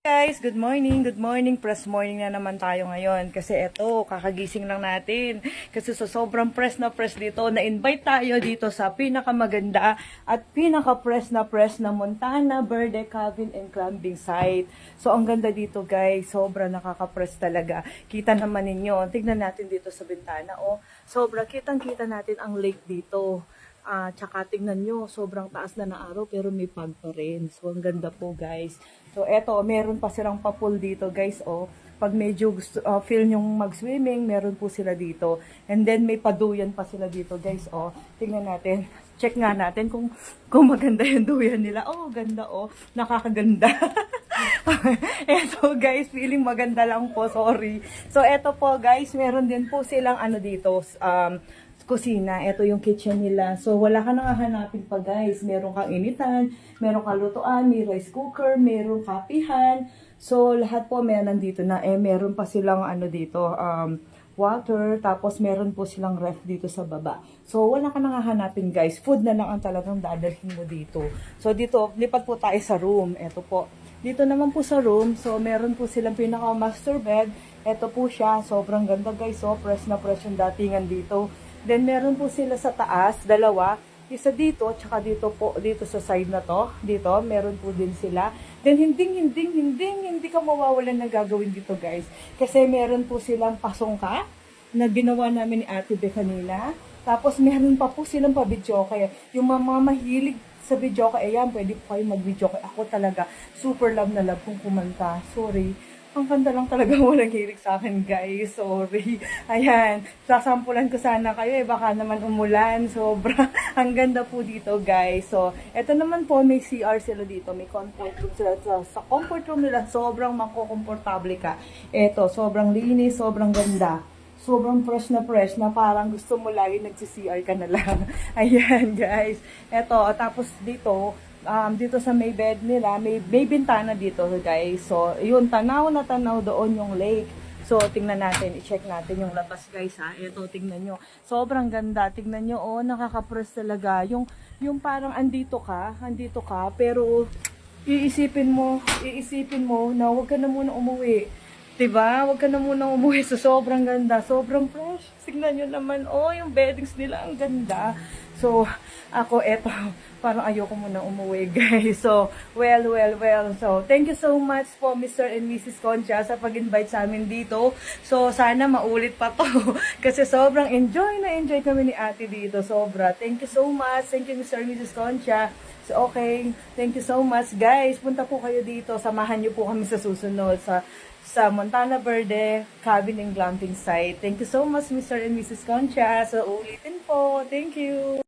Guys, good morning, good morning. Press morning na naman tayo ngayon kasi eto, kakagising lang natin. Kasi sa sobrang press na press dito, na-invite tayo dito sa pinakamaganda at pinaka-press na Montana Verde Cabin and Camping Site. So, ang ganda dito guys, sobra nakaka-press talaga. Kita naman ninyo, tignan natin dito sa bintana. Oh, sobra, kitang-kita natin ang lake dito. Tsaka tingnan nyo, sobrang taas na ng araw pero may fog pa rin. So, ang ganda po guys. So, eto, meron pa silang pa-pool dito guys. Oh, pag medyo gusto, feel nyong mag-swimming, meron po sila dito. And then, may paduyan pa sila dito guys. Oh, tingnan natin. Check nga natin kung maganda yung duyan nila. Oh, ganda oh. Nakakaganda. Eto guys, feeling maganda lang po. Sorry. So, eto po guys, meron din po silang ano dito, kusina. Ito yung kitchen nila. So, wala ka nang hahanapin pa guys. Meron kang initan, meron kang lutuan, may rice cooker, meron kapihan. So, lahat po meron dito na. Meron pa silang ano dito, water. Tapos, meron po silang ref dito sa baba. So, wala ka nang hahanapin guys. Food na lang ang talagang dadalhin mo dito. So, dito, lipat po tayo sa room. Ito po. Dito naman po sa room. So, meron po silang pinaka master bed. Ito po siya. Sobrang ganda guys. So, press na press yung datingan dito. Then, meron po sila sa taas, dalawa. Isa dito, tsaka dito po, dito sa side na to. Dito, meron po din sila. Then, hindi ka mawawalan na gagawin dito, guys. Kasi meron po silang pasongka na ginawa namin ni Ate Be kanina. Tapos, meron pa po silang pa-videoke. Yung mga mahilig sa videoke, ayan, pwede po kayo mag-videoke. Ako talaga, super love na love kung kumanta. Sorry. Ang ganda lang talaga walang hilig sa akin guys. Sorry. Ayan. Sasampulan ko sana kayo baka naman umulan. Sobra. Ang ganda po dito guys. So, eto naman po may CR sila dito. May comfort room sila. Sa comfort room nila, sobrang makukomportable ka. Eto, sobrang linis, sobrang ganda. Sobrang fresh na parang gusto mo lagi nagsi-CR ka na lang. Ayan guys. Eto, tapos dito, dito sa may bed nila, may bintana dito guys. So, yun, tanaw na tanaw doon yung lake. So, tingnan natin, i-check natin yung labas guys ha. Ito, tingnan nyo. Sobrang ganda. Tingnan nyo, oh, nakaka-press talaga. Yung parang andito ka, pero iisipin mo na huwag ka na muna umuwi. Diba? Huwag ka na muna umuwi. So, sobrang ganda. Sobrang fresh. Tingnan nyo naman, oh, yung beddings nila, ang ganda. So, ako, eto, parang ayoko muna umuwi, guys. So, well. So, thank you so much po, Mr. and Mrs. Concha, sa pag-invite sa amin dito. So, sana maulit pa to. Kasi sobrang enjoy kami ni ate dito. Sobra. Thank you so much. Thank you, Mr. and Mrs. Concha. So, okay. Thank you so much, guys. Punta po kayo dito. Samahan niyo po kami sa susunod sa Montana Verde Cabin and Glamping Site. Thank you so much, Mr. and Mrs. Concha. So, ulitin po. Thank you.